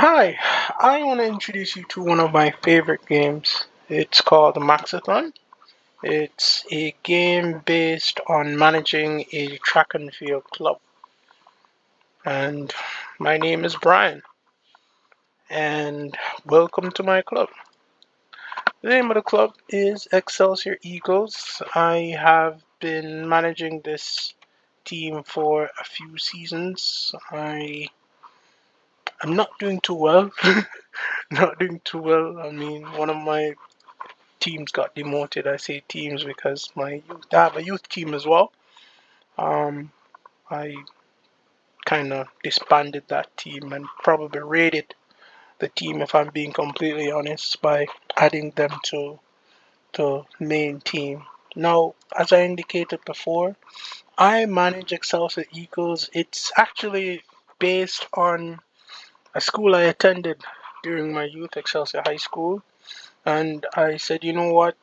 Hi, I want to introduce you to one of my favorite games. It's called Maxithlon. It's a game based on managing a track and field club. And my name is Brian, and welcome to my club. The name of the club is Excelsior Eagles. I have been managing this team for a few seasons. I'm not doing too well. Not doing too well. I mean, one of my teams got demoted. I say teams because I have a youth team as well. Um, I kind of disbanded that team and probably raided the team, if I'm being completely honest, by adding them to the main team. Now, as I indicated before, I manage Excelsior Eagles. It's actually based on a school I attended during my youth, Excelsior High School, and I said, you know what?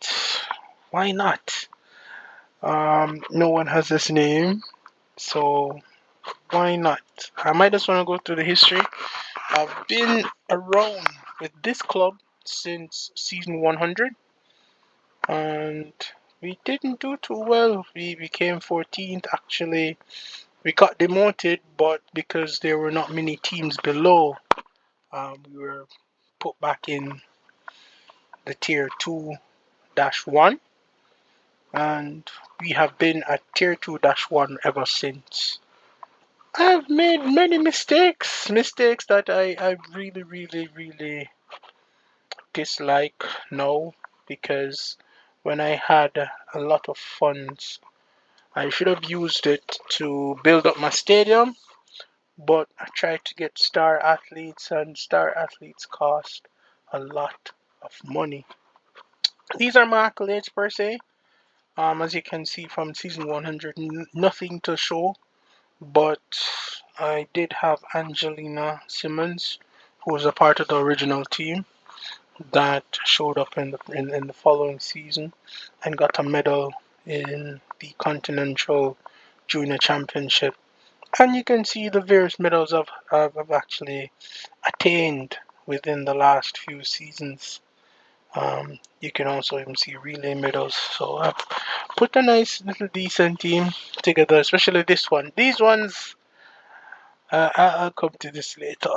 Why not? No one has this name, so why not? I might just want to go through the history. I've been around with this club since season 100, and we didn't do too well. We became 14th actually. We got demoted, but because there were not many teams below, we were put back in the tier 2-1, and we have been at tier 2-1 ever since. I've made many mistakes that I really, really, really dislike now because when I had a lot of funds, I should have used it to build up my stadium, but I tried to get star athletes, and star athletes cost a lot of money. These are my accolades per se. As you can see from season 100, nothing to show. But I did have Angelina Simmons, who was a part of the original team that showed up in the following season and got a medal in the Continental Junior Championship. And you can see the various medals I've actually attained within the last few seasons. You can also even see relay medals. So I've put a nice little decent team together, especially this one. These ones I'll come to this later.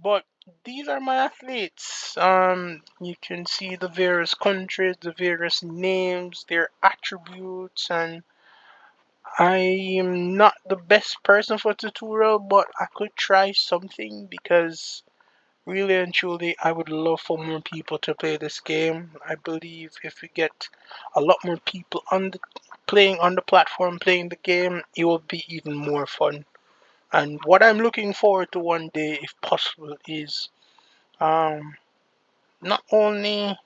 But these are my athletes. You can see the various countries, the various names, their attributes, and I am not the best person for tutorial, but I could try something because really and truly, I would love for more people to play this game. I believe if we get a lot more people playing on the platform, playing the game, it will be even more fun. And what I'm looking forward to one day, if possible, is um, not only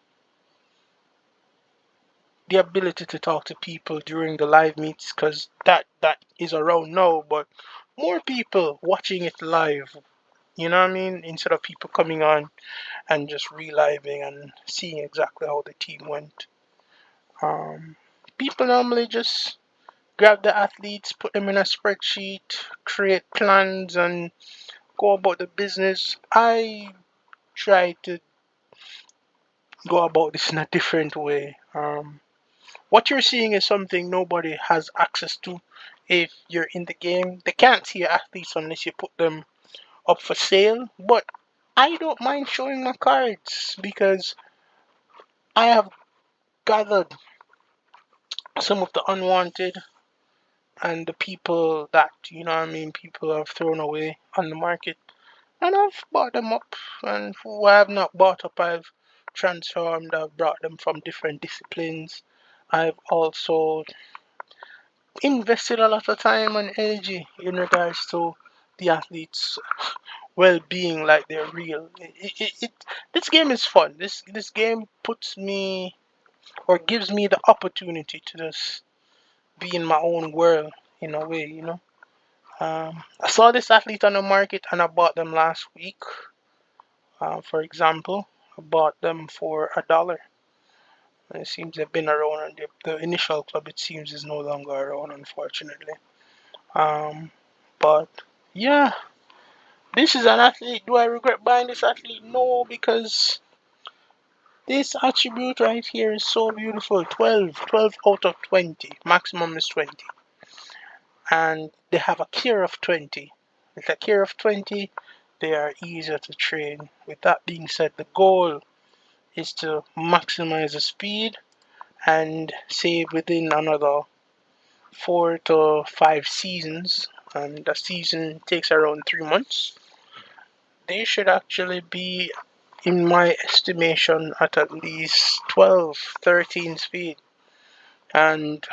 the ability to talk to people during the live meets, because that is around now, but more people watching it live. You know what I mean? Instead of people coming on and just reliving and seeing exactly how the team went. Um, People normally just grab the athletes, put them in a spreadsheet, create plans, and go about the business. I try to go about this in a different way. What you're seeing is something nobody has access to if you're in the game. They can't see your athletes unless you put them up for sale. But I don't mind showing my cards because I have gathered some of the unwanted and the people that, you know what I mean, people have thrown away on the market. And I've bought them up. And who I have not bought up, I've transformed, I've brought them from different disciplines. I've also invested a lot of time and energy in regards to the athletes' well-being, like they're real. This game is fun. This game puts me or gives me the opportunity to just be in my own world in a way, you know. I saw this athlete on the market and I bought them last week. For example, I bought them for $1. It seems they've been around, and the initial club it seems is no longer around, unfortunately. Um, but yeah, This is an athlete. Do I regret buying this athlete? No, because this attribute right here is so beautiful. 12 out of 20. Maximum is 20. And they have a care of 20. With a care of 20, they are easier to train. With that being said, the goal is to maximize the speed and say within another 4 to 5 seasons, and the season takes around 3 months, they should actually be, in my estimation, at least 12, 13 speed. And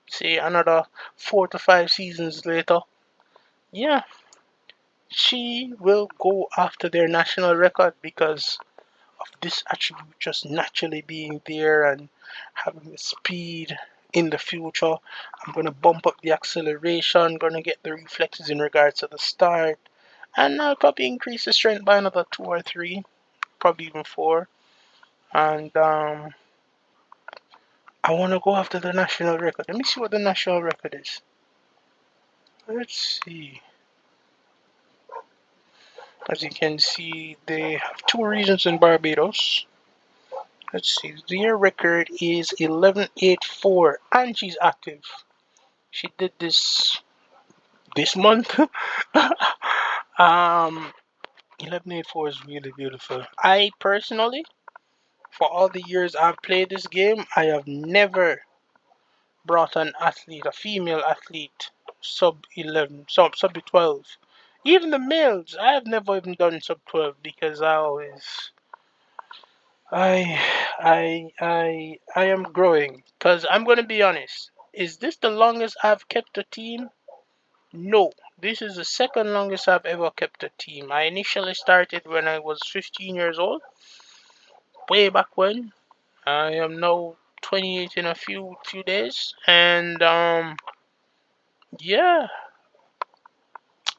say another 4 to 5 seasons later, yeah, she will go after their national record because of this attribute just naturally being there and having the speed in the future. I'm going to bump up the acceleration, going to get the reflexes in regards to the start, and I'll probably increase the strength by another 2 or 3, probably even 4. And I want to go after the national record. Let me see what the national record is. Let's see. As you can see, they have 2 regions in Barbados. Let's see, their record is 11-8-4, and she's active. She did this month. 11-8-4 is really beautiful. I personally, for all the years I've played this game, I have never brought an athlete, a female athlete, sub 11, sub 12. Even the males, I have never even done sub 12 because I I am growing. Cause I'm gonna be honest. Is this the longest I've kept a team? No. This is the second longest I've ever kept a team. I initially started when I was 15 years old, way back when. I am now 28 in a few days, and yeah,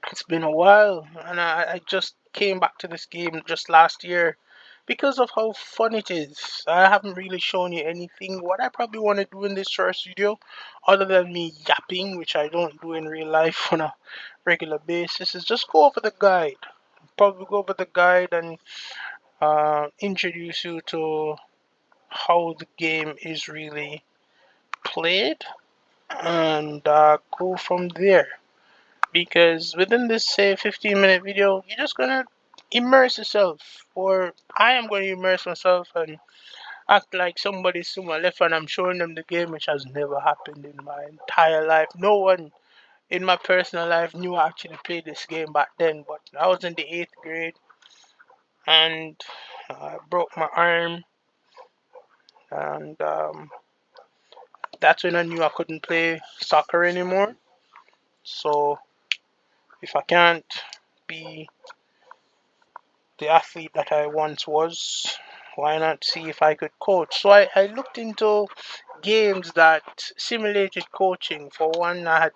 it's been a while, and I just came back to this game just last year because of how fun it is. I haven't really shown you anything. What I probably want to do in this short video, other than me yapping, which I don't do in real life on a regular basis, is just go over the guide. Probably go over the guide and introduce you to how the game is really played, and go from there. Because within this, say, 15-minute video, you're just gonna immerse yourself, or I am going to immerse myself and act like somebody's to my left and I'm showing them the game, which has never happened in my entire life. No one in my personal life knew I actually played this game back then, but I was in the 8th grade and I broke my arm, and that's when I knew I couldn't play soccer anymore. So if I can't be the athlete that I once was, why not see if I could coach? So I looked into games that simulated coaching. For one, I had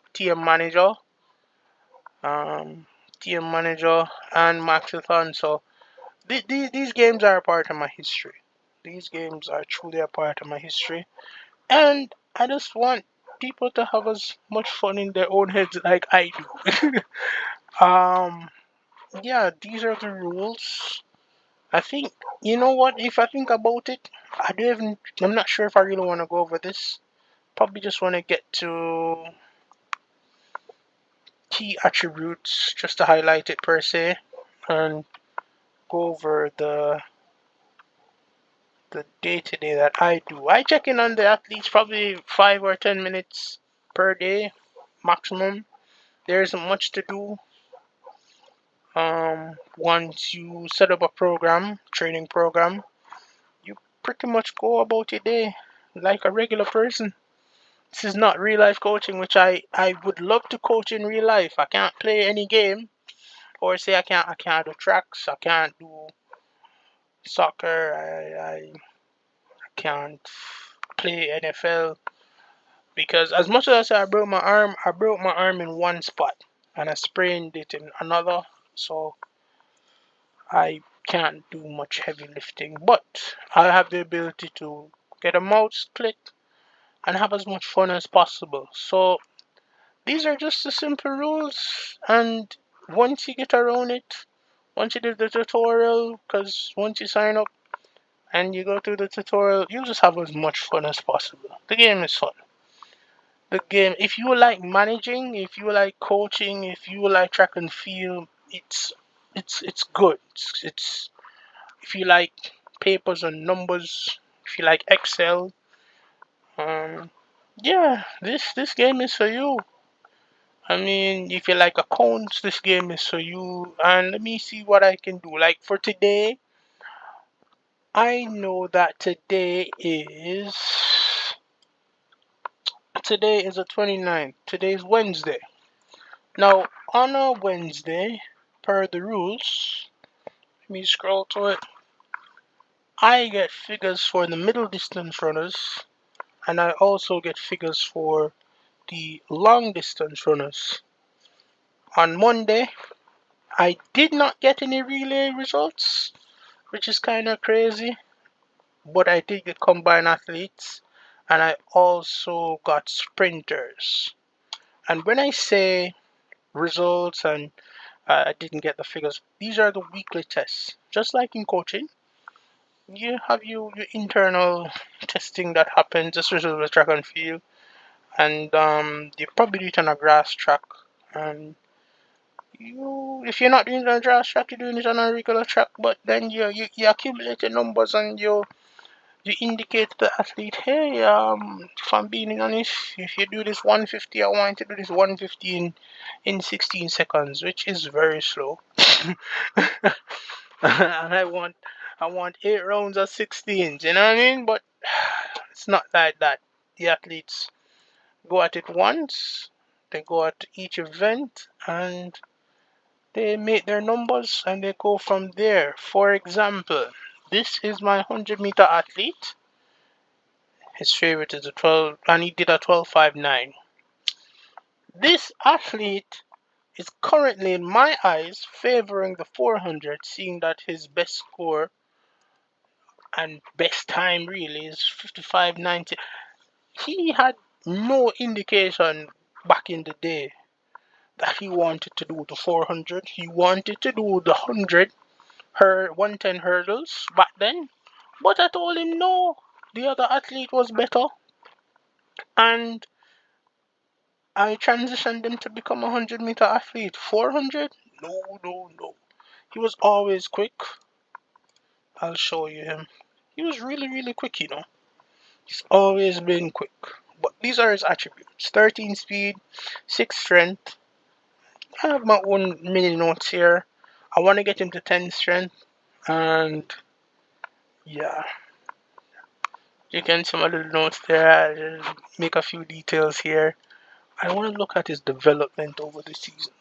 um, TM Manager, and Maxithlon. So these games are a part of my history. These games are truly a part of my history, and I just want people to have as much fun in their own heads like I do. um, yeah, these are the rules. I think, you know what, if I think about it, I'm not sure if I really want to go over this. Probably just want to get to key attributes just to highlight it per se, and go over the day to day that I do. I check in on the athletes probably 5 or 10 minutes per day maximum. There isn't much to do. Once you set up a training program, you pretty much go about your day like a regular person. This is not real life coaching, which I would love to coach in real life. I can't play any game, or say I can't do tracks, I can't do soccer, I can't play NFL, because as much as I broke my arm, I broke my arm in one spot and I sprained it in another, so I can't do much heavy lifting. But I have the ability to get a mouse click and have as much fun as possible. So these are just the simple rules, and once you get around it, once you do the tutorial, because once you sign up and you go through the tutorial, you'll just have as much fun as possible. The game is fun. The game, if you like managing, if you like coaching, if you like track and field, it's good. It's if you like papers and numbers, if you like Excel, yeah, this game is for you. I mean, if you like accounts, this game is for you. And let me see what I can do. Like for today, I know that today is the 29th. Today is Wednesday. Now, on a Wednesday, per the rules, let me scroll to it. I get figures for the middle distance runners, and I also get figures for the long distance runners. On Monday, I did not get any relay results, which is kind of crazy, but I did get combined athletes, and I also got sprinters. And when I say results and I didn't get the figures, these are the weekly tests. Just like in coaching, you have your internal testing that happens, especially with track and field, and you probably do it on a grass track. And if you're not doing it on a grass track, you're doing it on a regular track. But then you accumulate your numbers and you indicate to the athlete, hey, if I'm being honest, if you do this 150, I want you to do this 150 in 16 seconds, which is very slow. And I want 8 rounds of 16s, you know what I mean? But it's not like that. The athletes go at it once, they go at each event, and they make their numbers and they go from there. For example, this is my 100-meter athlete. His favorite is a 12, and he did a 12:59. This athlete is currently, in my eyes, favoring the 400, seeing that his best score and best time really is 55:90. He had no indication back in the day that he wanted to do the 400. He wanted to do the 110 hurdles back then, but I told him no, the other athlete was better, and I transitioned him to become a 100-meter athlete. 400? No, no, no. He was always quick. I'll show you him. He was really, really quick, you know. He's always been quick. But these are his attributes. 13 speed, 6 strength. I have my own mini notes here. I want to get him to 10 strength. And yeah, you can see my little notes there. I'll just make a few details here. I want to look at his development over the season.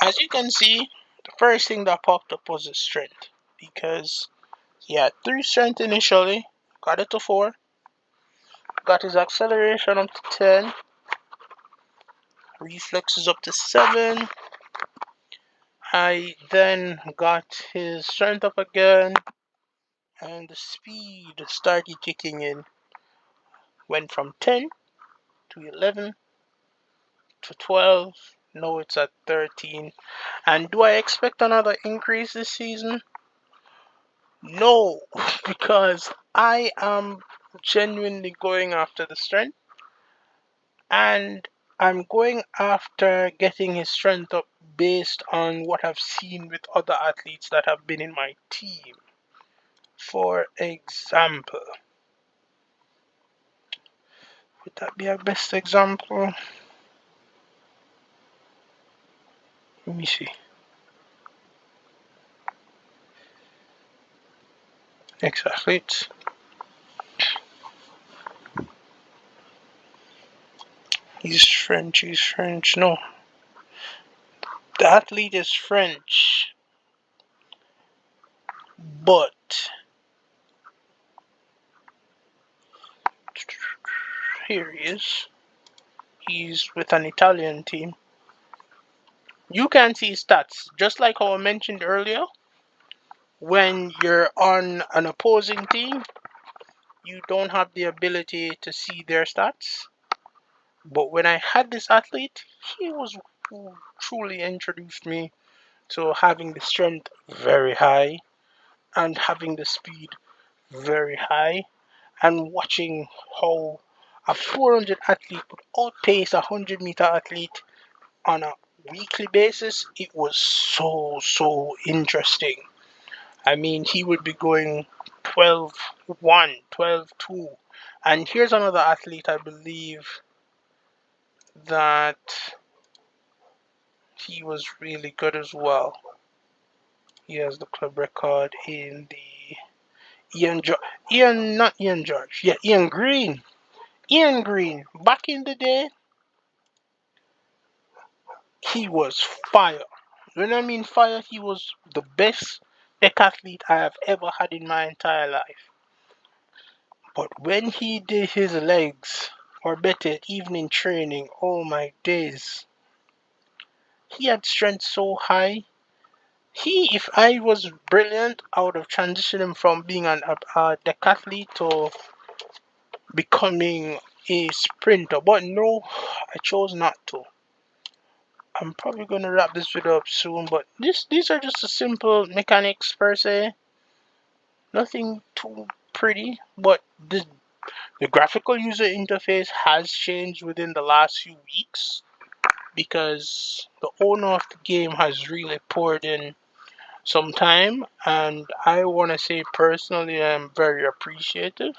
As you can see, the first thing that popped up was his strength. Because he had 3 strength initially, got it to 4, got his acceleration up to 10, reflexes up to 7. I then got his strength up again, and the speed started kicking in. Went from 10 to 11 to 12. Now it's at 13. And do I expect another increase this season? No, because I am genuinely going after the strength, and I'm going after getting his strength up based on what I've seen with other athletes that have been in my team. For example, would that be a best example? Let me see. Ex-athletes. He's French. No. The athlete is French. But here he is. He's with an Italian team. You can see stats, just like how I mentioned earlier. When you're on an opposing team, you don't have the ability to see their stats. But when I had this athlete, he was who truly introduced me to having the strength very high and having the speed very high, and watching how a 400 athlete would outpace a 100-meter athlete on a weekly basis. It was so interesting. I mean, he would be going 12-1, 12-2. And here's another athlete, I believe, that he was really good as well. He has the club record in the not Ian George. Yeah, Ian Green. Ian Green. Back in the day, he was fire. When I mean fire, he was the best decathlete I have ever had in my entire life. But when he did his legs, or better, evening training, oh my days. He had strength so high. If I was brilliant, I would have transitioned him from being a decathlete to becoming a sprinter. But no, I chose not to. I'm probably going to wrap this video up soon, but these are just the simple mechanics per se. Nothing too pretty, but the graphical user interface has changed within the last few weeks because the owner of the game has really poured in some time, and I want to say personally I'm very appreciative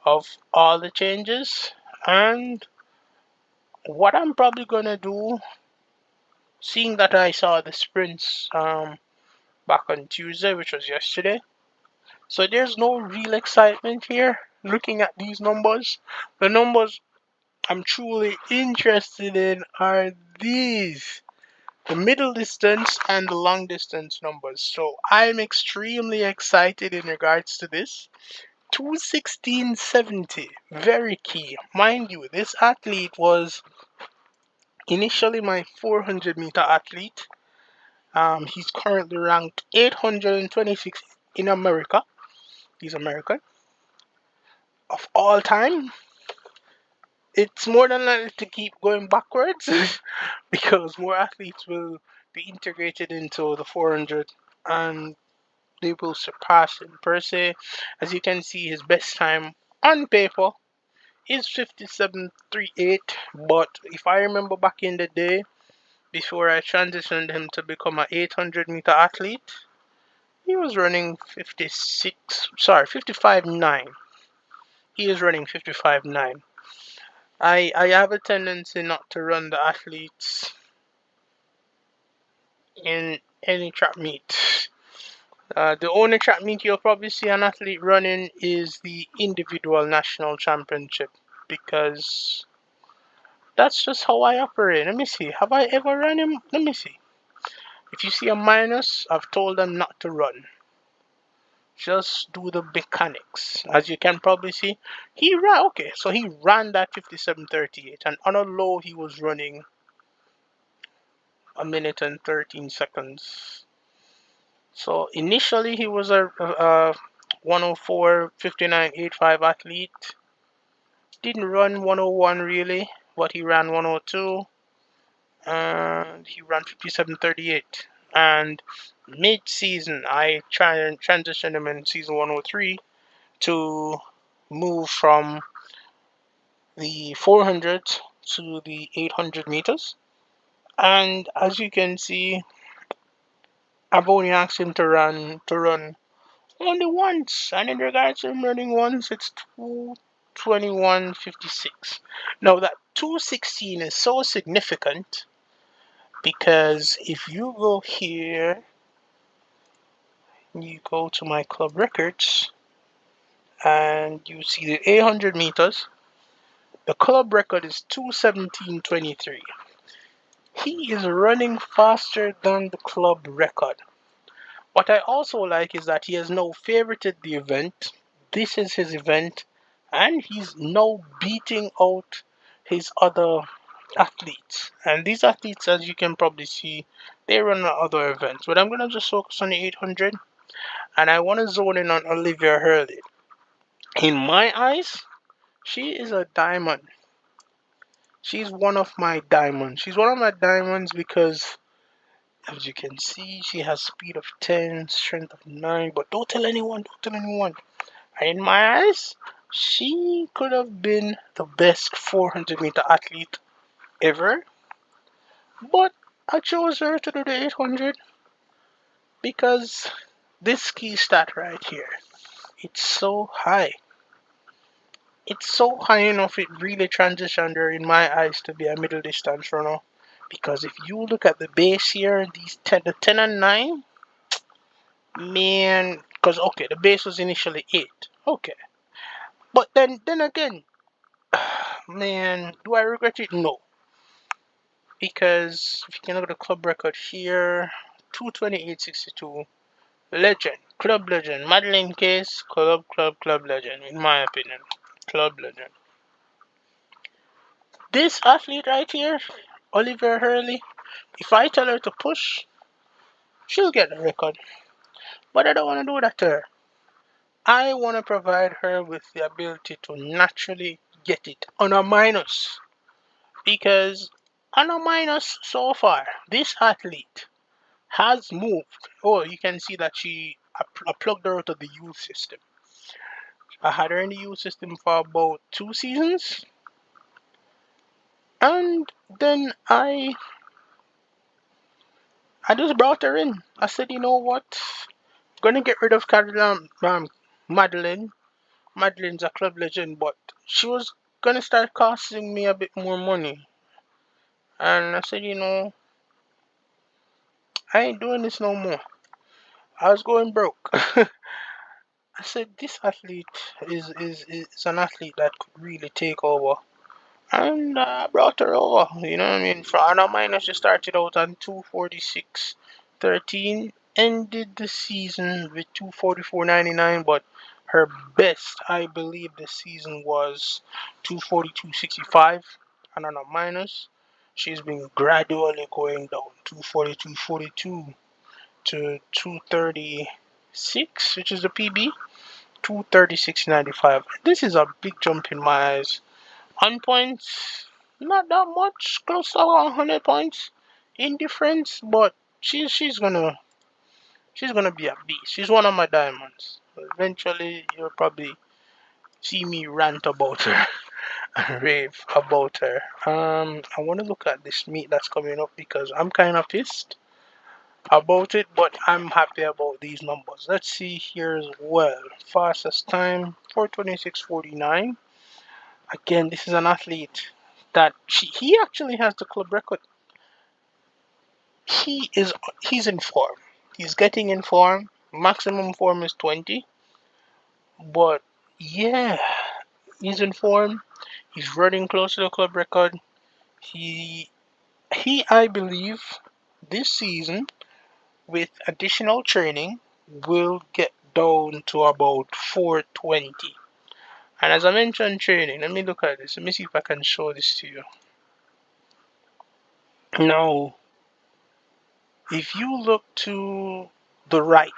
of all the changes. And what I'm probably going to do, seeing that I saw the sprints back on Tuesday, which was yesterday. So there's no real excitement here looking at these numbers. The numbers I'm truly interested in are these, the middle distance and the long distance numbers. So I'm extremely excited in regards to this. 2:16:70, very key. Mind you, this athlete was initially my 400-meter athlete. He's currently ranked 826 in America. He's American. Of all time, it's more than likely to keep going backwards because more athletes will be integrated into the 400 and they will surpass him per se. As you can see, his best time on paper is 57:38. But if I remember back in the day, before I transitioned him to become an 800-meter athlete, he was running 55.9. He is running 55.9. I have a tendency not to run the athletes in any track meet. The only track meet you'll probably see an athlete running is the individual national championship because that's just how I operate. Let me see. Have I ever run him? Let me see. If you see a minus, I've told them not to run. Just do the mechanics. As you can probably see, he ran. Okay, so he ran that 57:38, and on a low, he was running a minute and 13 seconds. So initially, he was a 104:59.85 athlete. Didn't run 101 really, but he ran 102 and he ran 57:38. And mid-season, I tried and transitioned him in season 103 to move from the 400 to the 800 meters. And as you can see, I've only asked him to run only once, and in regards to him running once, it's 2:21:56. Now that 2:16 is so significant because if you go here, you go to my club records, and you see the 800 meters. The club record is 2:17:23. He is running faster than the club record. What I also like is that he has now favorited the event. This is his event, and he's now beating out his other athletes. And these athletes, as you can probably see, they run other events. But I'm going to just focus on the 800, and I want to zone in on Olivia Hurley. In my eyes, she is a diamond. She's one of my diamonds. She's one of my diamonds because, as you can see, she has speed of 10, strength of 9. But don't tell anyone, don't tell anyone. In my eyes, she could have been the best 400-meter athlete ever. But I chose her to do the 800 because this key stat right here, it's so high. It's so high enough it really transitioned her in my eyes to be a middle distance runner. Because if you look at the base here, the 10 and 9, man, because okay, the base was initially 8. Okay. But then again, man, do I regret it? No. Because if you can look at the club record here, 228.62. Legend, club legend, Madeline Case, club legend, in my opinion. Club legend. This athlete right here, Oliver Hurley, if I tell her to push, she'll get the record. But I don't want to do that to her. I want to provide her with the ability to naturally get it on a minus. Because on a minus so far, this athlete has moved. Oh, you can see that I plugged her out of the youth system. I had her in the youth system for about 2 seasons. And then I just brought her in. I said, you know what? I'm gonna get rid of Madeline. Madeline's a club legend, but she was gonna start costing me a bit more money. And I said, I ain't doing this no more. I was going broke. I said, this athlete is an athlete that could really take over. And I brought her over, you know what I mean? For Anna Minor, she started out on 246.13, ended the season with 244.99, but her best, I believe, this season was 242.65. And on a minus, she's been gradually going down 242.42 to 236, which is the PB, 236.95. This is a big jump in my eyes. On points, not that much, close to 100 points in difference, but she's gonna be a beast. She's one of my diamonds. Eventually, you'll probably see me rant about her and rave about her. I want to look at this meet that's coming up because I'm kind of pissed about it, but I'm happy about these numbers. Let's see here as well. Fastest time 4:26.49. Again, this is an athlete that he actually has the club record. He's in form. He's getting in form. Maximum form is 20. But yeah, he's in form. He's running close to the club record. He I believe this season with additional training will get down to about 420. And as I mentioned training, let me look at this. Let me see if I can show this to you. Now, if you look to the right,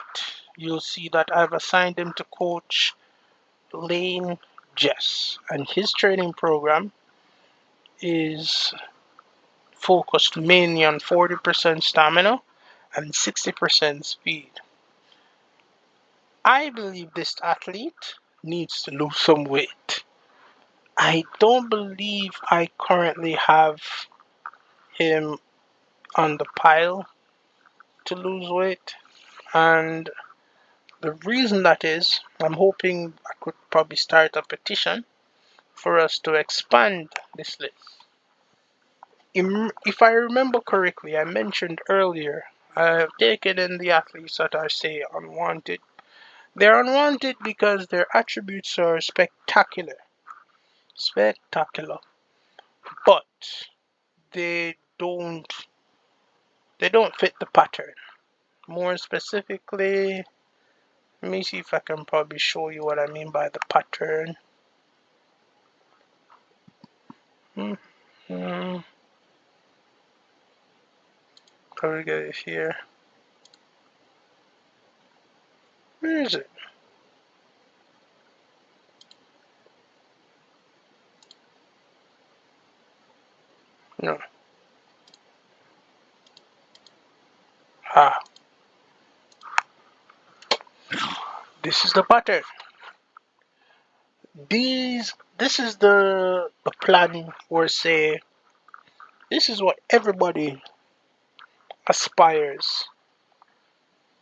you'll see that I've assigned him to coach Lane Jess, and his training program is focused mainly on 40% stamina and 60% speed. I believe this athlete needs to lose some weight. I don't believe I currently have him on the pile to lose weight, and the reason that is, I'm hoping I could probably start a petition for us to expand this list. If I remember correctly, I mentioned earlier, I've taken in the athletes that I say unwanted. They're unwanted because their attributes are spectacular. Spectacular. But they don't they don't fit the pattern. More specifically, let me see if I can probably show you what I mean by the pattern. Mm-hmm. How do we get it here? Where is it? No. Ah, this is the pattern. This is the plan, or say, this is what everybody aspires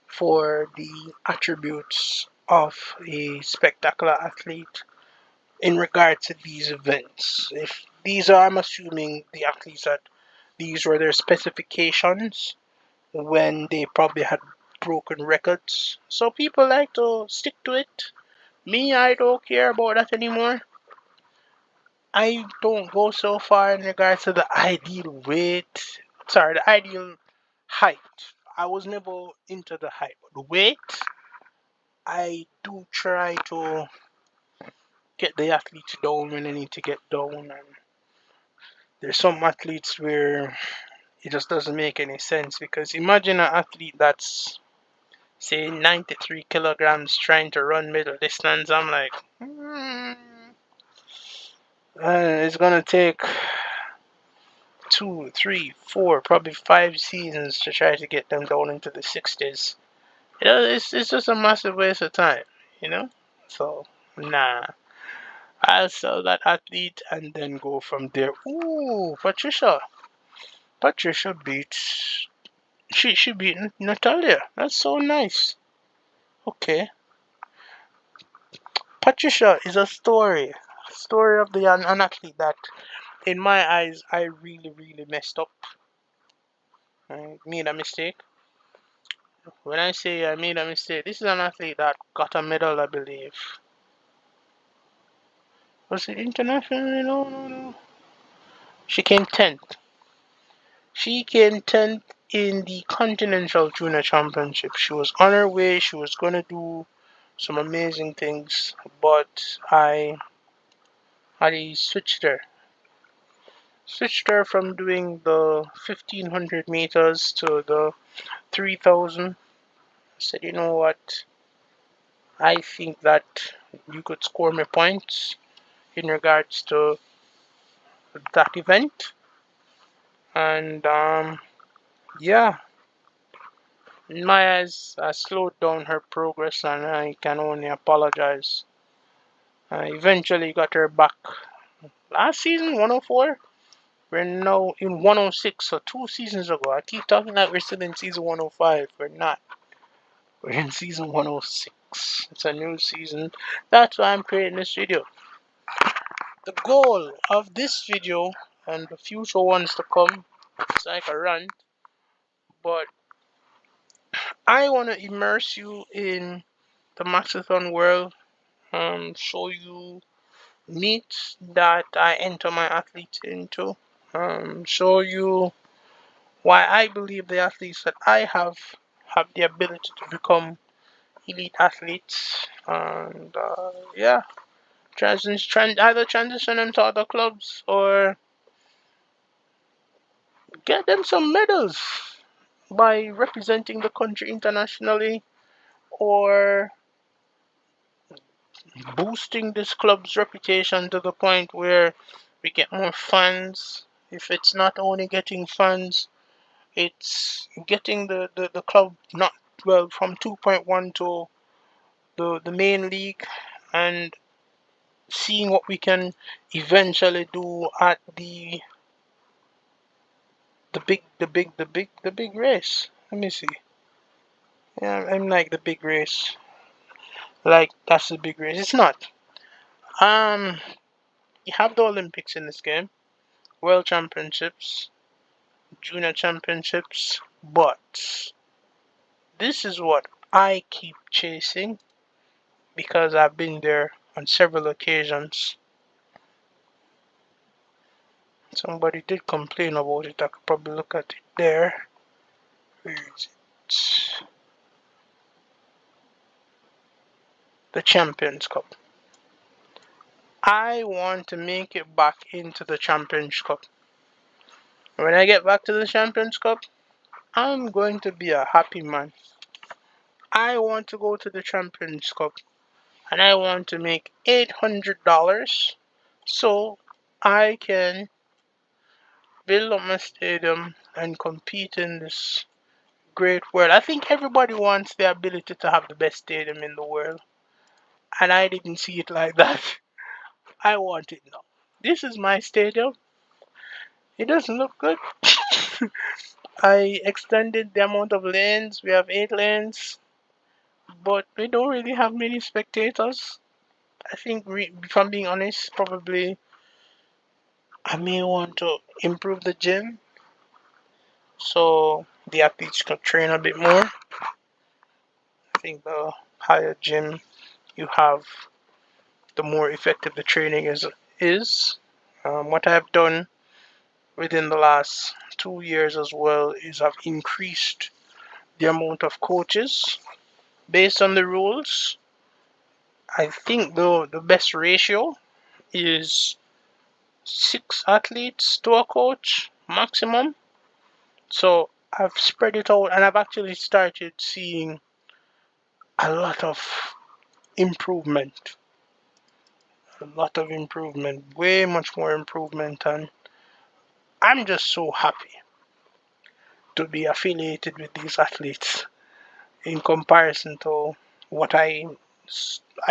for, the attributes of a spectacular athlete in regard to these events. If these are, I'm assuming the athletes that these were their specifications when they probably had broken records. So people like to stick to it. Me, I don't care about that anymore. I don't go so far in regards to the ideal weight. Sorry, the ideal height. I was never into the height. But the weight, I do try to get the athletes down when they need to get down. And there's some athletes where it just doesn't make any sense, because imagine an athlete that's, say, 93 kilograms trying to run middle distance. I'm like, it's gonna take 2, 3, 4, probably 5 seasons to try to get them down into the 60s. It's just a massive waste of time, you know? So, nah. I'll sell that athlete and then go from there. Ooh, Patricia. Patricia beats. She beat Natalia. That's so nice. Okay. Patricia is a story. Story of an athlete that, in my eyes, I really, really messed up. I made a mistake. When I say I made a mistake, this is an athlete that got a medal, I believe. Was it international? No, no, no. She came 10th. She came 10th in the Continental Junior Championship. She was on her way. She was going to do some amazing things, but I switched her. Switched her from doing the 1500 meters to the 3000. I said, you know what? I think that you could score me points in regards to that event. And yeah, in my eyes, I slowed down her progress, and I can only apologize. I eventually got her back last season, 104. We're now in 106, so 2 seasons ago. I keep talking like we're still in season 105. We're not. We're in season 106. It's a new season. That's why I'm creating this video. The goal of this video and the future ones to come, it's like a rant, but I want to immerse you in the Maxithlon world, show you meets that I enter my athletes into, show you why I believe the athletes that I have the ability to become elite athletes, and yeah, either transition them to other clubs or get them some medals by representing the country internationally, or boosting this club's reputation to the point where we get more fans. If it's not only getting fans, it's getting the club, not, well, from 2.1 to the main league, and seeing what we can eventually do at the big race. Let me see. Yeah, I'm like the big race. Like, that's the big race. It's not. Um, you have the Olympics in this game, World Championships, Junior Championships, but this is what I keep chasing because I've been there on several occasions. Somebody did complain about it. I could probably look at it there. Where is it? The Champions Cup. I want to make it back into the Champions Cup. When I get back to the Champions Cup, I'm going to be a happy man. I want to go to the Champions Cup and I want to make $800 so I can build up my stadium and compete in this great world. I think everybody wants the ability to have the best stadium in the world, and I didn't see it like that. I want it now. This is my stadium. It doesn't look good. I extended the amount of lanes. We have 8 lanes, but we don't really have many spectators. I think, if I'm being honest, probably I may want to improve the gym so the athletes can train a bit more. I think the higher gym you have, the more effective the training is. What I've done within the last 2 years as well is I've increased the amount of coaches based on the rules. I think the best ratio is 6 athletes to a coach maximum. So I've spread it out and I've actually started seeing a lot of improvement. A lot of improvement, way much more improvement, and I'm just so happy to be affiliated with these athletes in comparison to what I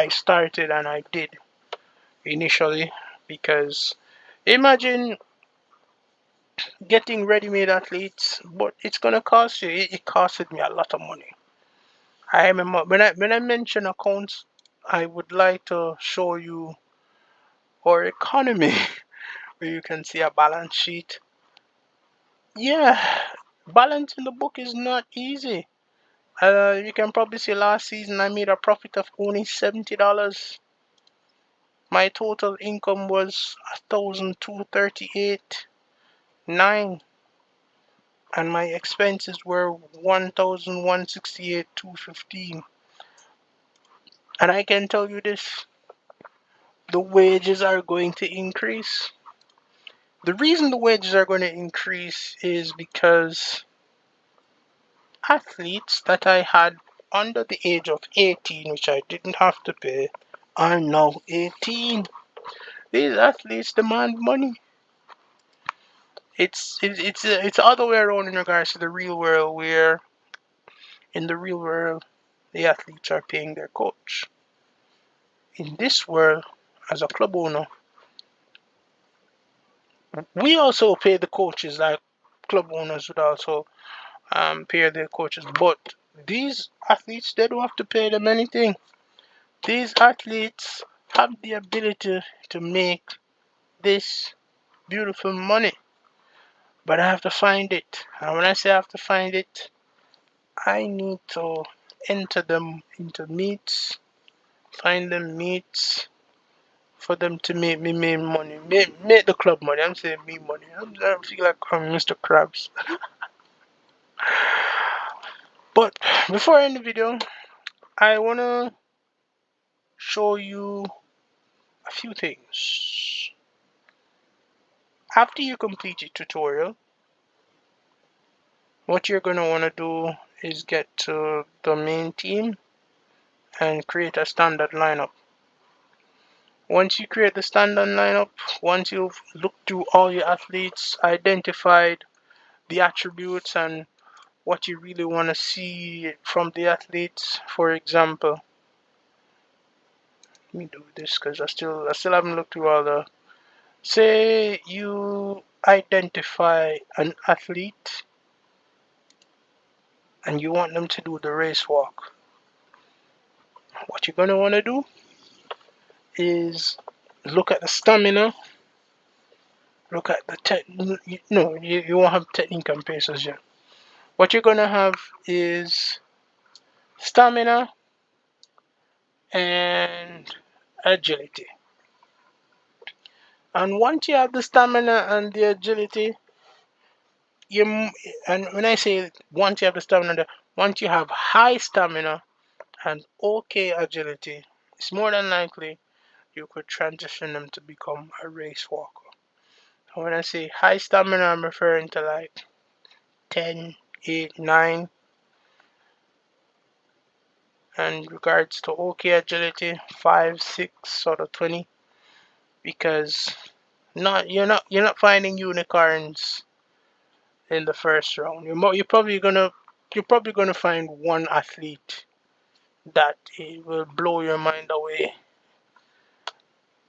started and I did initially. Because imagine getting ready-made athletes, but it's gonna cost you. It costed me a lot of money. I remember when I mention accounts, I would like to show you our economy where you can see a balance sheet. Yeah, balancing the book is not easy. You can probably see last season I made a profit of only $70. My total income was 1,238.9, and my expenses were 1,168.215. And I can tell you this: the wages are going to increase. The reason the wages are going to increase is because athletes that I had under the age of 18, which I didn't have to pay, are now 18. These athletes demand money. It's the other way around in regards to the real world, where in the real world the athletes are paying their coach. In this world, as a club owner, we also pay the coaches, like club owners would also pay their coaches. But these athletes, they don't have to pay them anything. These athletes have the ability to make this beautiful money, but I have to find it. And when I say I have to find it, I need to enter them into meets, find them meets for them to make me money, make the club money. I'm saying me money. I feel like I'm Mr. Krabs. But before I end the video, I wanna show you a few things. After you complete your tutorial, what you're gonna wanna do is get to the main team and create a standard lineup. Once you create the standard lineup, once you've looked through all your athletes, identified the attributes and what you really want to see from the athletes, for example, let me do this because I still haven't looked through all the. Say you identify an athlete and you want them to do the race walk. What you're gonna want to do is look at the stamina. Look at the no, you won't have technique and paces yet. What you're gonna have is stamina and agility. And once you have the stamina and the agility, you and when I say once you have the stamina, once you have high stamina and okay agility, it's more than likely you could transition them to become a race walker. And when I say high stamina, I'm referring to like 10, 8, 9. And regards to okay agility, 5, 6, sort of 20. Because You're not finding unicorns in the first round. You're probably gonna find one athlete that it will blow your mind away,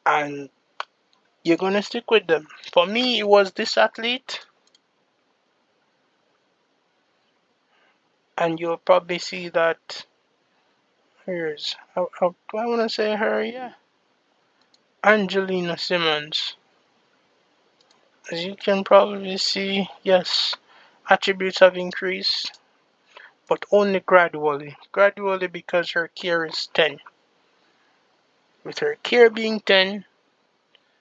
and you're gonna stick with them. For me, it was this athlete, and you'll probably see that. Do I want to say her? Yeah, Angelina Simmons. As you can probably see, yes, attributes have increased, but only gradually. Gradually because her care is 10. With her care being 10,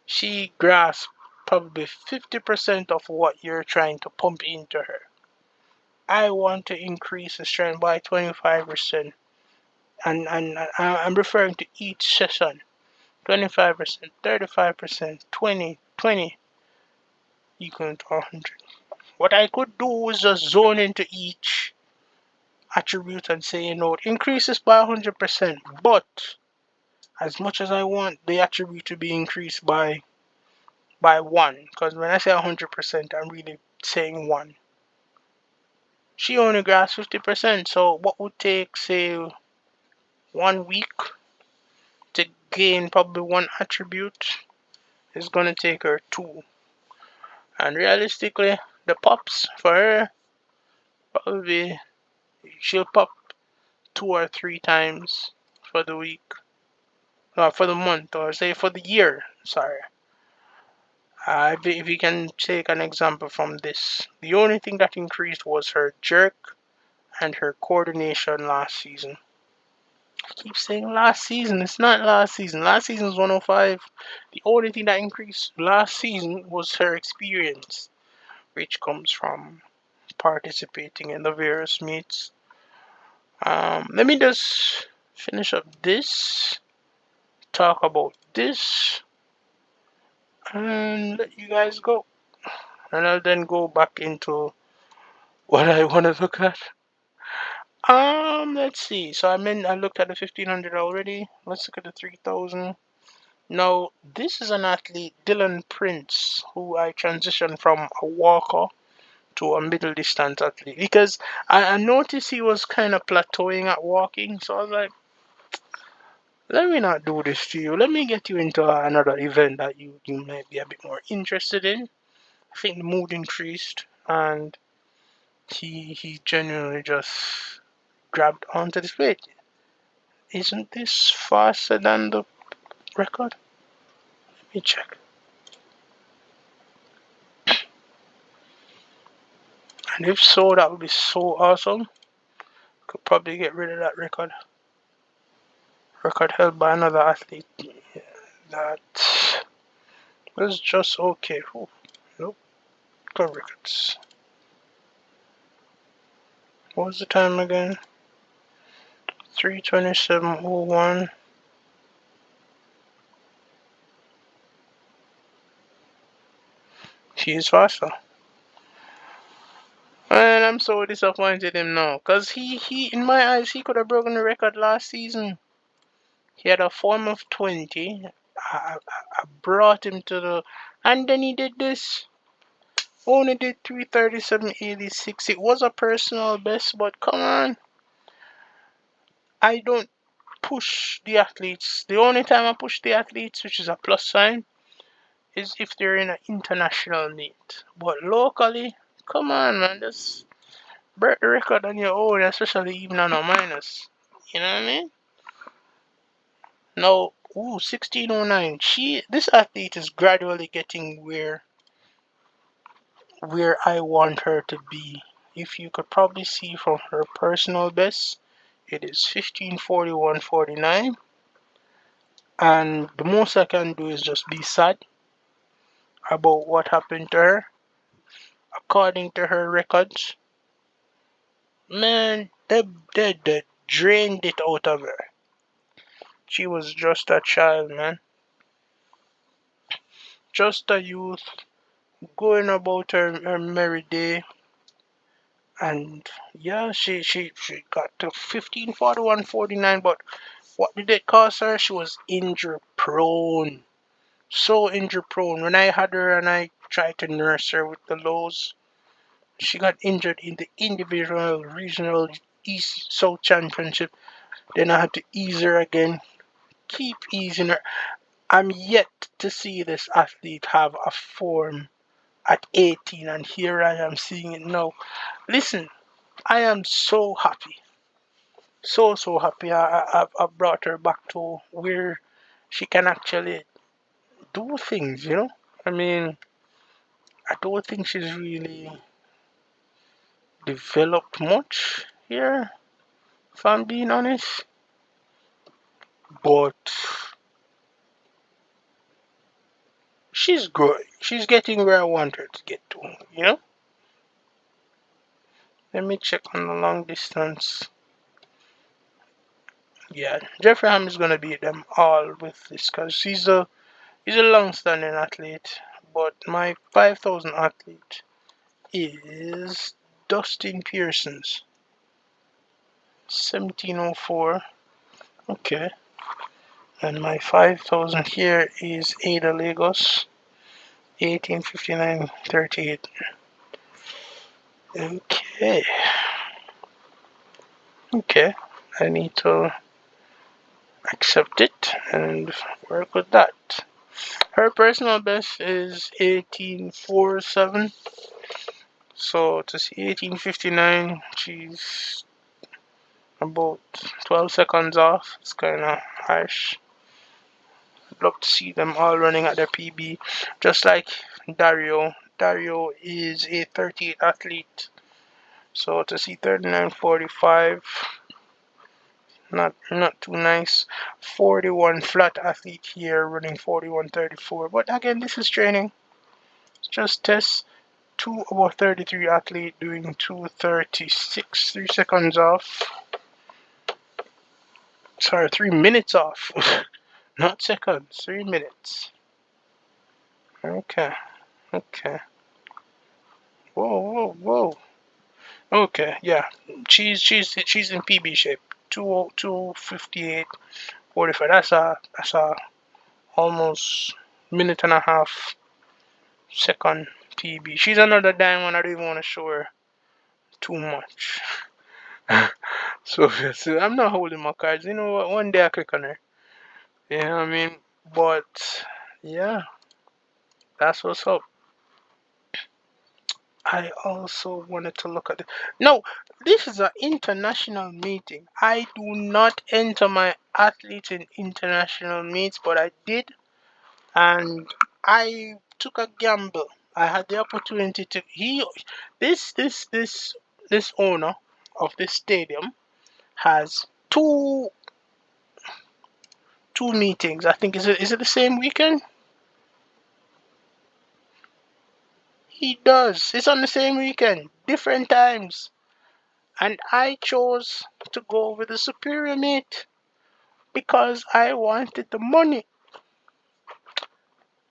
she grasps probably 50% of what you're trying to pump into her. I want to increase the strength by 25%. And I'm referring to each session. 25%, 35%, 20, 20 equal to 100. What I could do is just zone into each attribute and say, it increases by 100%, but as much as I want the attribute to be increased by 1, because when I say 100%, I'm really saying 1. She only grasps 50%, so what would take, say, 1 week to gain probably one attribute is going to take her 2. And realistically, the pops for her, probably she'll pop 2 or 3 times for the week, for the month, or say for the year. Sorry. If you can take an example from this, the only thing that increased was her jerk and her coordination last season. I keep saying last season, it's not last season. Last season was 105. The only thing that increased last season was her experience, which comes from participating in the various meets. Let me just finish up this, talk about this, and let you guys go. And I'll then go back into what I want to look at. Let's see. So I looked at the 1500 already. Let's look at the 3000. Now, this is an athlete, Dylan Prince, who I transitioned from a walker to a middle distance athlete because I noticed he was kind of plateauing at walking. So I was like, let me not do this to you. Let me get you into another event that you might be a bit more interested in. I think the mood increased, and he genuinely just grabbed onto this weight. Isn't this faster than the record? Let me check. And if so, that would be so awesome. Could probably get rid of that record. Record held by another athlete. Yeah, that was just okay. Ooh, nope. Got records. What was the time again? 3:27:01. He's faster. And I'm so disappointed in him now. Because he, in my eyes, he could have broken the record last season. He had a form of 20. I brought him to the... And then he did this. Only did 3:37:86. It was a personal best, but come on. I don't push the athletes. The only time I push the athletes, which is a plus sign, is if they're in an international meet. But locally, come on, man. Just break the record on your own, especially even on a minus. You know what I mean? Now, 16:09. This athlete is gradually getting where I want her to be. If you could probably see from her personal best, it is 15:41:49. And the most I can do is just be sad about what happened to her. According to her records, man, they drained it out of her. She was just a child, man. Just a youth going about her merry day. And yeah, she got to 15:41:49, but what did it cost her? She was injury prone. So injury prone. When I had her and I tried to nurse her with the lows, she got injured in the individual regional East South Championship. Then I had to ease her again. Keep easing her. I'm yet to see this athlete have a form at 18, and here I am seeing it now. Listen, I am so happy. So happy. I brought her back to where she can actually do things, you know? I mean, I don't think she's really developed much here, if I'm being honest. But she's growing. She's getting where I want her to get to, you know? Let me check on the long distance. Yeah, Jeffrey Ham is gonna beat them all with this because he's a long-standing athlete. But my 5,000 athlete is Dustin Pearson's 1704. Okay, and my 5,000 here is Ada Lagos 1859.38. Okay, okay. I need to accept it and work with that. Her personal best is 1847. So to see 1859, she's about 12 seconds off. It's kind of harsh. I'd love to see them all running at their PB, just like Dario. Dario is a 38 athlete. So to see 39.45, not too nice. 41 flat athlete here running 41.34. But again, this is training. It's just tests. 2 about 33 athlete doing 2:36, 3 seconds off. Sorry, 3 minutes off. Not seconds, 3 minutes. Okay, okay. Whoa. Okay, yeah. She's in PB shape. 2:58.45. That's a almost minute and a half second PB. She's another diamond. I don't even want to show her too much. So I'm not holding my cards. You know what? One day I click on her. You know what I mean? But yeah, that's what's up. I also wanted to look at it. No, this is an international meeting. I do not enter my athletes in international meets, but I did, and I took a gamble. I had the opportunity to. This owner of this stadium has two meetings. I think is it the same weekend? He does. It's on the same weekend, different times. And I chose to go with the superior meat because I wanted the money.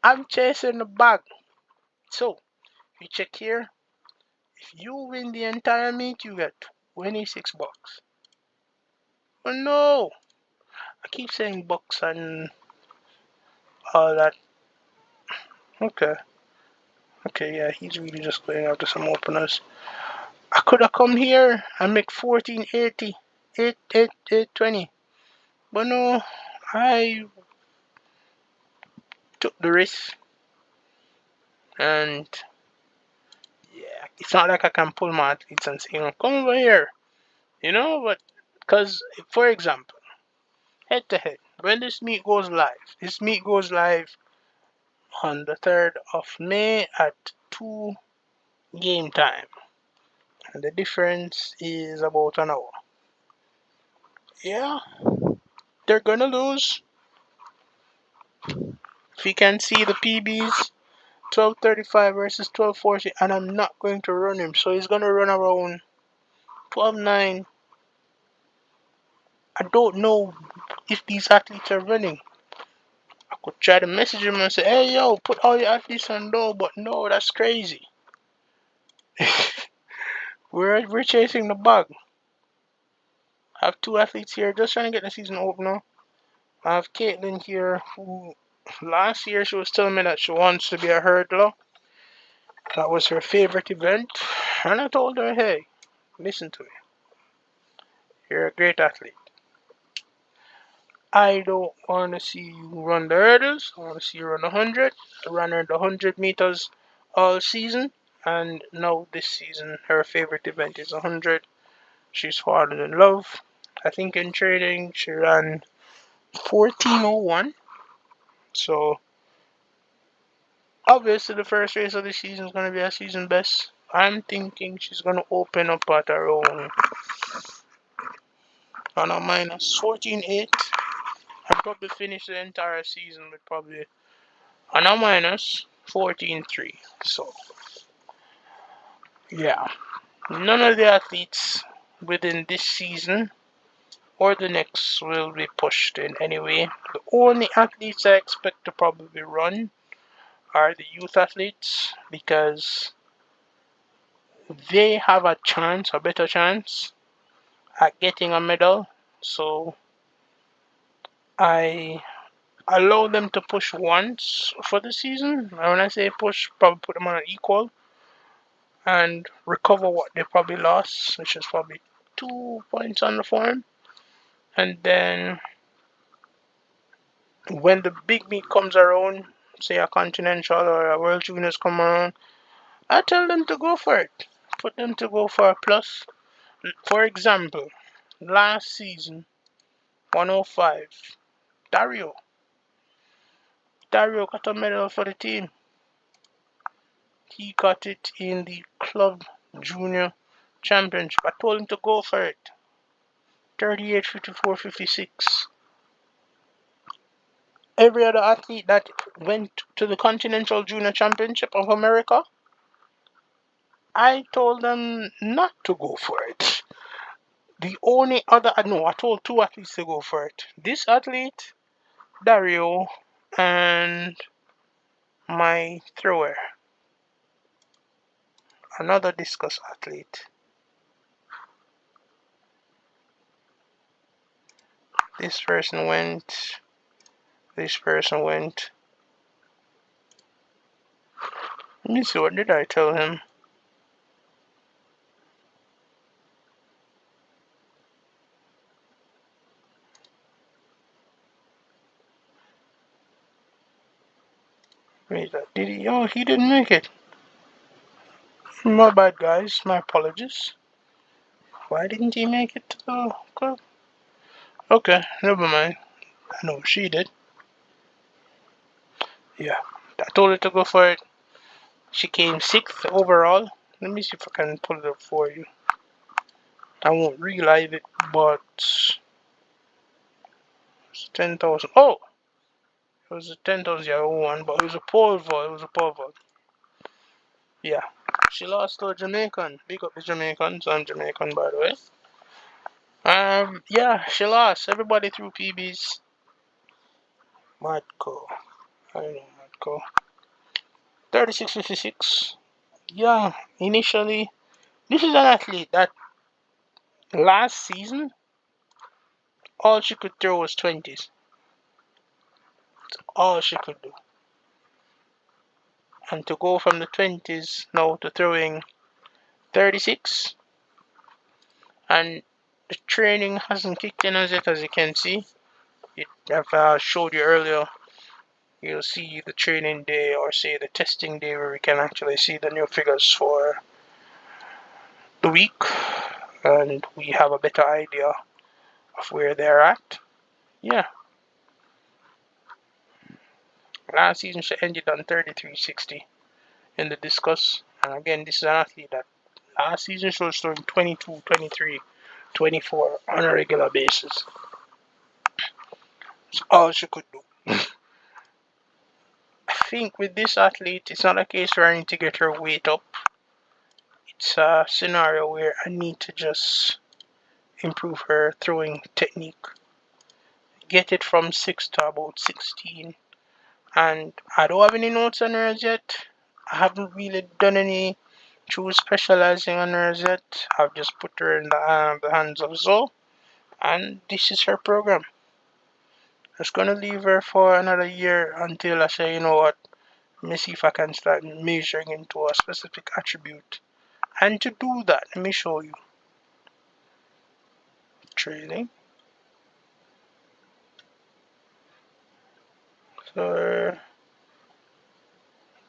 I'm chasing the bag. So, you check here. If you win the entire meet, you get 26 bucks. Oh no! I keep saying bucks and all that. Okay. Okay, yeah, he's really just going after some openers. I could have come here and make 1480, 820. But no, I took the risk, and yeah, it's not like I can pull my athletes and say, come over here, but because, for example, head to head, when this meet goes live on the 3rd of May at 2 game time, and the difference is about an hour. Yeah, they're gonna lose. If you can see the PBs, 12:35 versus 12:40, and I'm not going to run him, so he's gonna run around 12:9. I don't know if these athletes are running. I could try to message him and say, hey yo, put all your athletes on low, but no, that's crazy. we're chasing the bug. I have 2 athletes here just trying to get the season opener. I have Caitlin here who last year she was telling me that she wants to be a hurdler. That was her favorite event. And I told her, hey, listen to me. You're a great athlete. I don't want to see you run the hurdles. I want to see you run 100. I ran her the 100 meters all season. And now this season, her favorite event is 100. She's fallen in love. I think in training, she ran 14:01. So obviously, the first race of the season is going to be a season best. I'm thinking she's going to open up at her own on a minus 14.8. I'll probably finish the entire season with probably on a minus 14.3. So, yeah. None of the athletes within this season or the next will be pushed in any way. The only athletes I expect to probably run are the youth athletes because they have a better chance at getting a medal. So I allow them to push once for the season. And when I say push, probably put them on an equal and recover what they probably lost, which is probably 2 points on the form. And then when the big meet comes around, say a continental or a world juniors come around, I tell them to go for it. Put them to go for a plus. For example, last season, 105, Dario. Dario got a medal for the team. He got it in the club junior championship. I told him to go for it. 38, 54, 56. Every other athlete that went to the Continental Junior Championship of America, I told them not to go for it. The only other, no, I told two athletes to go for it. This athlete, Dario, and my thrower, another discus athlete. This person went. This person went. Let me see, what did I tell him? Wait, did he? Oh, he didn't make it. My bad, guys. My apologies. Why didn't he make it to the club? Okay, never mind. I know she did. Yeah, I told her to go for it. She came 6th overall. Let me see if I can pull it up for you. I won't relive it, but it's 10,000. Oh, it was a 10,000 yeah, one, but it was a pole vault. It was a pole vault. Yeah, she lost to a Jamaican. Big up the Jamaicans. I'm Jamaican, by the way. Yeah, she lost. Everybody threw PBs. Matko. I know Matko. 36.56. Yeah, initially, this is an athlete that last season, all she could throw was 20s. All she could do. And to go from the 20s now to throwing 36, and the training hasn't kicked in as yet, as you can see. If I showed you earlier, you'll see the training day or say the testing day where we can actually see the new figures for the week and we have a better idea of where they're at. Yeah, last season she ended on 33.60 in the discus, and again this is an athlete that last season she was throwing 22, 23, 24 on a regular basis. It's all she could do. I think with this athlete, it's not a case where I need to get her weight up. It's a scenario where I need to just improve her throwing technique, get it from 6 to about 16. And I don't have any notes on her yet. I haven't really done any true specializing on her yet. I've just put her in the hands of Zoe, and this is her program. Just gonna leave her for another year until I say, you know what, let me see if I can start measuring into a specific attribute. And to do that, let me show you. Training. So,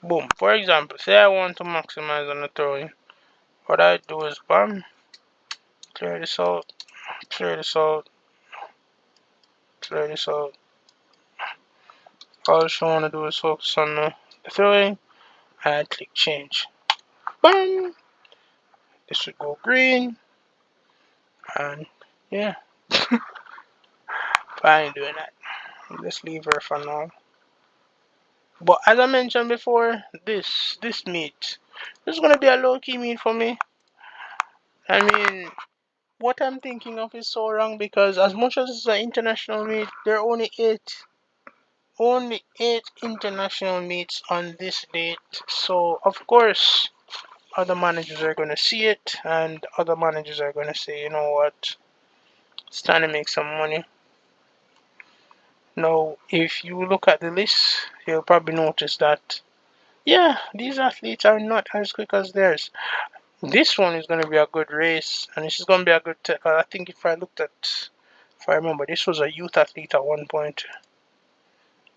boom. For example, say I want to maximize on the throwing. What I do is, bam, clear this out, clear this out, clear this out. All I just want to do is focus on the throwing and click change. Bam! This should go green. And yeah, fine doing that. Let's leave her for now. But as I mentioned before, this meet, this is gonna be a low-key meet for me. I mean, what I'm thinking of is so wrong because as much as it's an international meet, there are only eight international meets on this date. So of course, other managers are gonna see it, and other managers are gonna say, you know what, it's time to make some money. Now, if you look at the list, you'll probably notice that, yeah, these athletes are not as quick as theirs. This one is going to be a good race, and this is going to be a good. I think if I remember, this was a youth athlete at one point.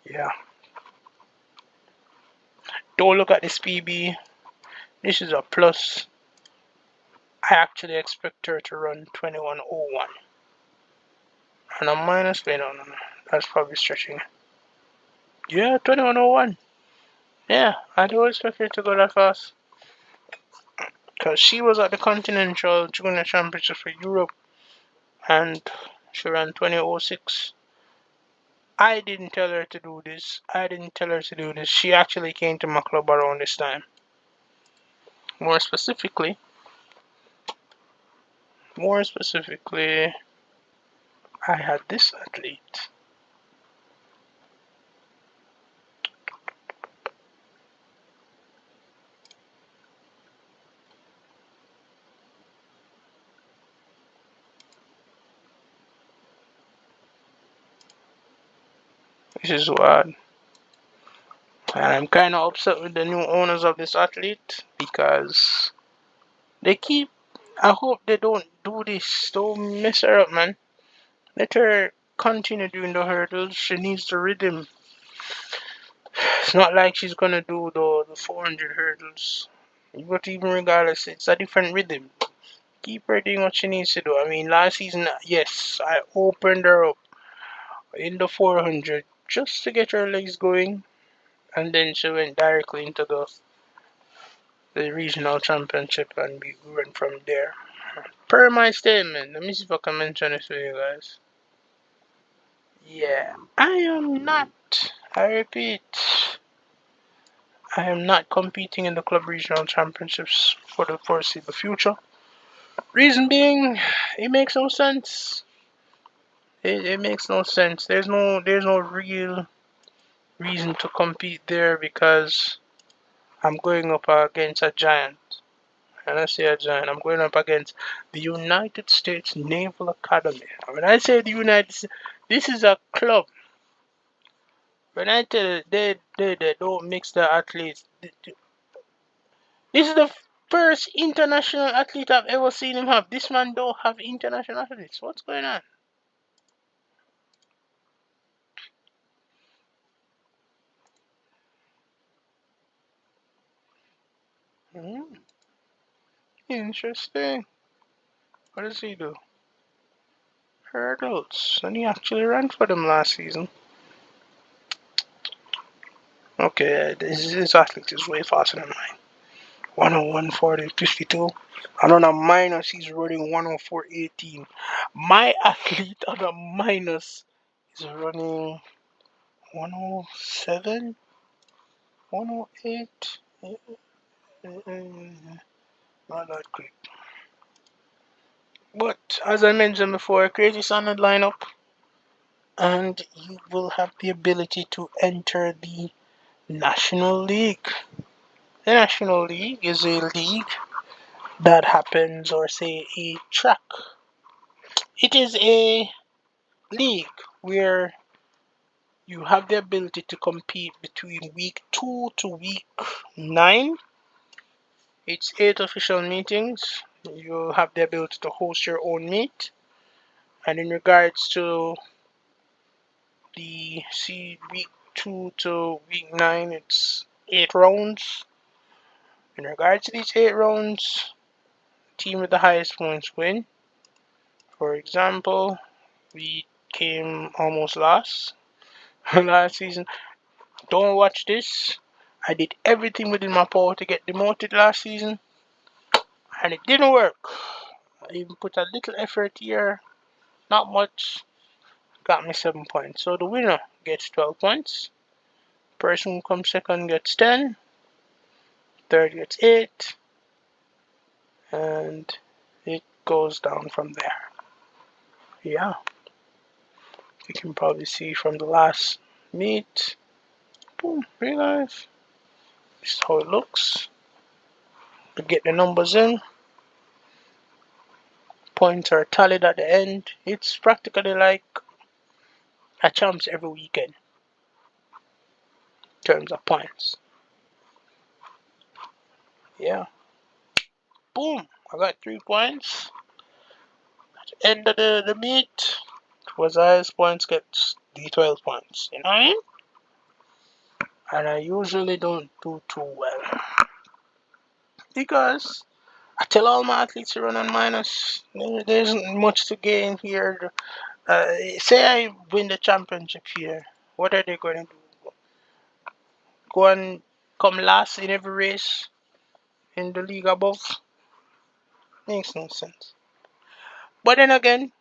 Yeah. Don't look at this PB. This is a plus. I actually expect her to run 21:01. And a minus. Wait, no. That's probably stretching. Yeah, 21:01. Yeah, I do expect her to go that fast. Because she was at the Continental Junior Championship for Europe and she ran 20:06. I didn't tell her to do this. She actually came to my club around this time. More specifically, I had this athlete. This is wild. And I'm kind of upset with the new owners of this athlete because they keep. I hope they don't do this. Don't mess her up, man. Let her continue doing the hurdles. She needs the rhythm. It's not like she's gonna do the 400 hurdles. But even regardless, it's a different rhythm. Keep her doing what she needs to do. I mean, last season, yes, I opened her up in the 400 just to get her legs going, and then she went directly into the regional championship, and we went from there. Per my statement, let me see if I can mention this for you guys. Yeah, I am not. I repeat, I am not competing in the club regional championships for the foreseeable future. Reason being, it makes no sense. It makes no sense. There's no real reason to compete there because I'm going up against a giant. And I say a giant, I'm going up against the United States Naval Academy. When I say the United States, this is a club. When I tell you they don't mix the athletes, this is the first international athlete I've ever seen him have. This man don't have international athletes. What's going on? Hmm, interesting. What does he do? Hurdles. And he actually ran for them last season. Okay, this athlete is way faster than mine. 101, 40, 52. And on a minus, he's running 104.18. My athlete on a minus is running 107, 108. Not that quick. But as I mentioned before, create a standard lineup and you will have the ability to enter the National League. The National League is a league that happens, or say a track. It is a league where You have the ability to compete between week 2 to week 9. It's 8 official meetings. You have the ability to host your own meet. And in regards to the week 2 to week 9, it's 8 rounds. In regards to these 8 rounds, team with the highest points win. For example, we came almost last last season. Don't watch this. I did everything within my power to get demoted last season, and it didn't work. I even put a little effort here, not much, got me 7 points. So the winner gets 12 points. Person who comes second gets 10. Third gets 8. And it goes down from there. Yeah. You can probably see from the last meet. Boom, real life. This is how it looks. You get the numbers in. Points are tallied at the end. It's practically like a champs every weekend in terms of points. Yeah. Boom. I got 3 points. At the end of the meet, was highest points gets the 12 points. You know what I mean? And I usually don't do too well. Because I tell all my athletes to run on minus. There isn't much to gain here. Say I win the championship here. What are they going to do? Go and come last in every race in the league above? Makes no sense. But then again,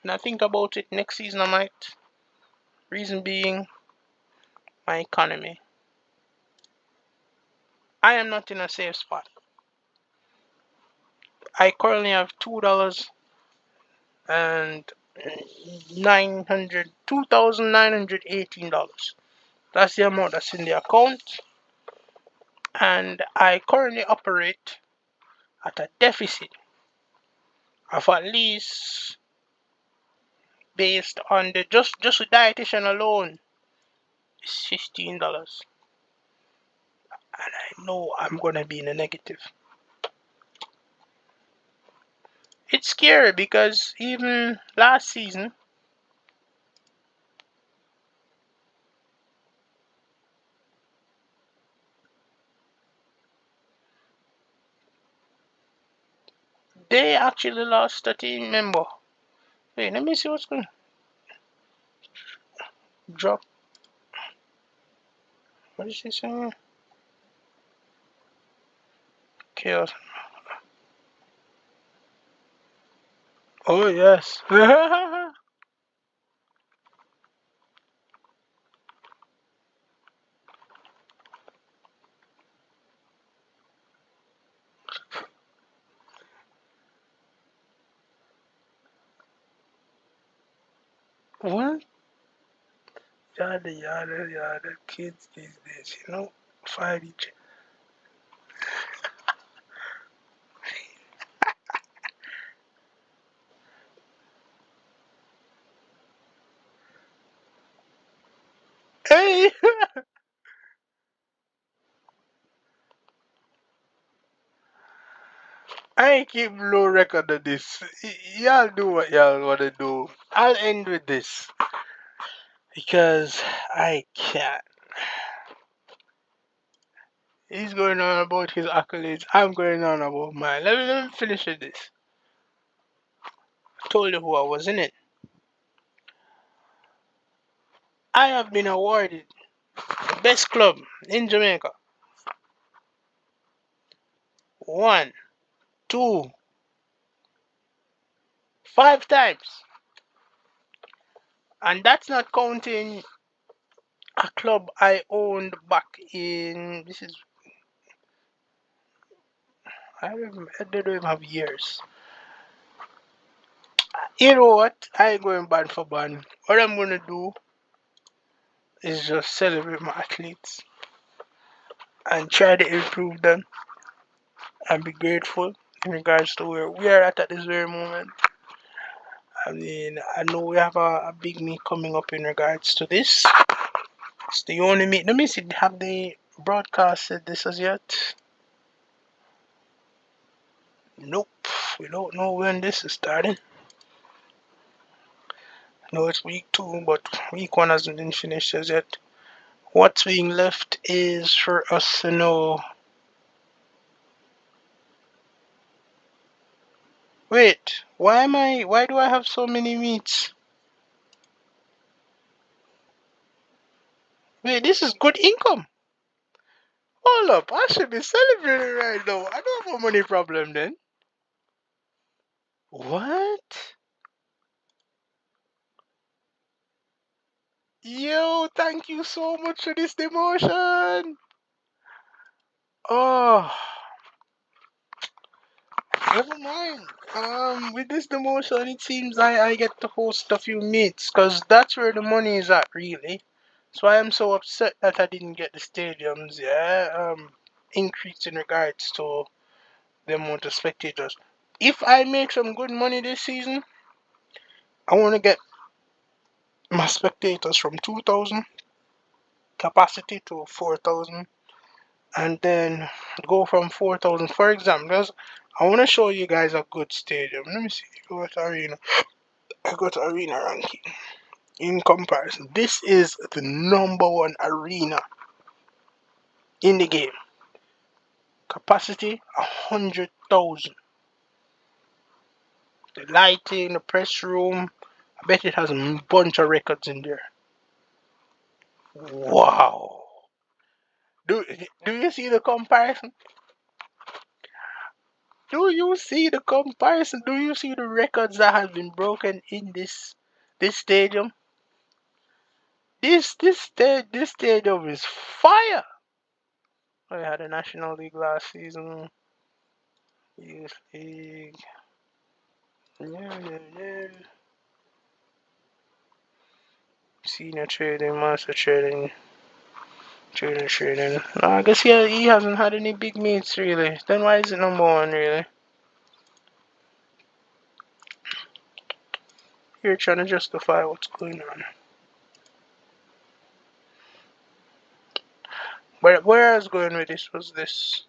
when I think about it, next season I might. Reason being, my economy. I am not in a safe spot. I currently have $2,918. That's the amount that's in the account. And I currently operate at a deficit of at least, based on the just the dietitian alone, is $15. And I know I'm gonna be in the negative. It's scary because even last season, they actually lost a team member. Wait, let me see what's going to drop. What is he saying? Chaos. Oh, yes. What? Yada, yada, yada. Kids these days, fight each. Hey! I ain't keep no record of this. Y'all do what y'all want to do. I'll end with this because I can't. He's going on about his accolades. I'm going on about mine. Let me finish with this. I told you who I was in it. I have been awarded the best club in Jamaica. 1, 2, 5 times. And that's not counting a club I owned back in, I don't even have years. You know what? I ain't going band for band. What I'm gonna do is just celebrate my athletes and try to improve them and be grateful in regards to where we are at this very moment. I mean, I know we have a big meet coming up in regards to this. It's the only meet. Let me see. Have they broadcasted this as yet? Nope. We don't know when this is starting. No, it's week 2, but week 1 hasn't been finished as yet. What's being left is for us to know. Wait, why do I have so many meets? Wait, this is good income. Hold up, I should be celebrating right now. I don't have a money problem then. What? Yo, thank you so much for this demotion. Oh, never mind. With this demotion, it seems I get to host a few meets, because that's where the money is at, really. So I am so upset that I didn't get the stadiums, yeah. Increase in regards to the amount of spectators. If I make some good money this season, I want to get my spectators from 2,000 capacity to 4,000, and then go from 4,000. For example, I want to show you guys a good stadium. Let me see. Go to arena. I go to arena ranking. In comparison, this is the #1 arena in the game. Capacity 100,000. The lighting, the press room. I bet it has a bunch of records in there. Wow. Do do you see the comparison? Do you see the comparison? Do you see the records that have been broken in this stadium? This stadium is fire. I had a National League last season. Youth League. Yeah, yeah, yeah. Senior trading, master trading, trading. I guess he hasn't had any big meets really. Then why is it #1 really? You're trying to justify what's going on. But where I was going with this was this.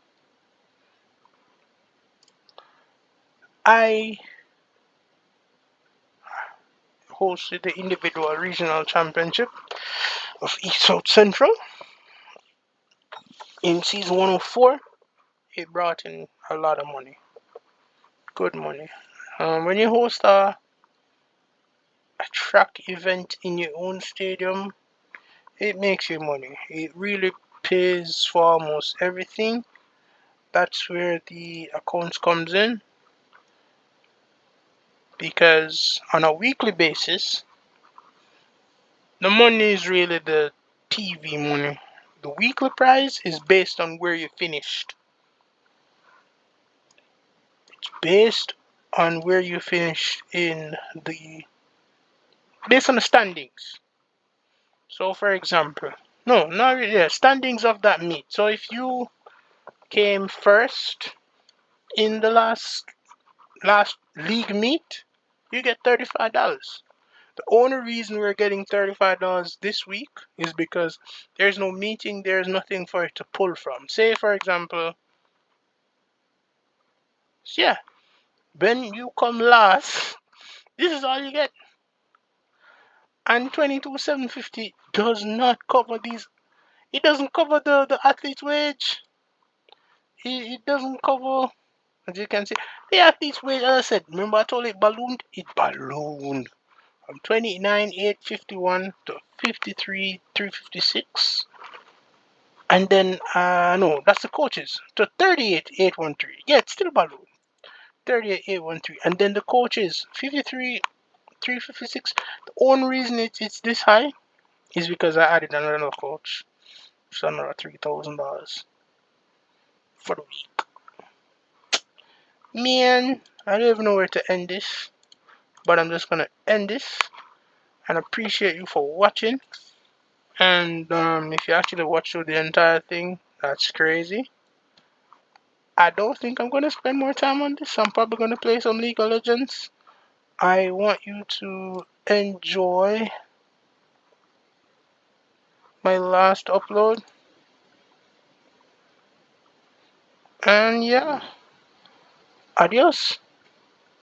I hosted the individual regional championship of East South Central in season 104. It brought in a lot of money, good money. When you host a track event in your own stadium, it makes you money. It really pays for almost everything. That's where the accounts comes in, because on a weekly basis, the money is really the TV money. The weekly prize is based on where you finished. It's based on where you finished in the based on the standings. So, for example, no, not really, yeah, standings of that meet. So, if you came first in the last league meet, you get $35. The only reason we're getting $35 this week is because there's no meeting, there's nothing for it to pull from. Say, for example, yeah, when you come last, this is all you get. And 22,750 does not cover these. It doesn't cover the athlete's wage. It doesn't cover, as you can see, the athlete's wage. As I said, remember I told it ballooned? It ballooned from 29,851 to 53,356. And then, no, that's the coaches, to 38,813. Yeah, it's still balloon. 38,813. And then the coaches, 53,356. The only reason it's this high is because I added another coach. So another $3,000 for the week. Man, I don't even know where to end this, but I'm just gonna end this and appreciate you for watching. And if you actually watch through the entire thing, that's crazy. I don't think I'm gonna spend more time on this. I'm probably gonna play some League of Legends. I want you to enjoy my last upload. And yeah, adios.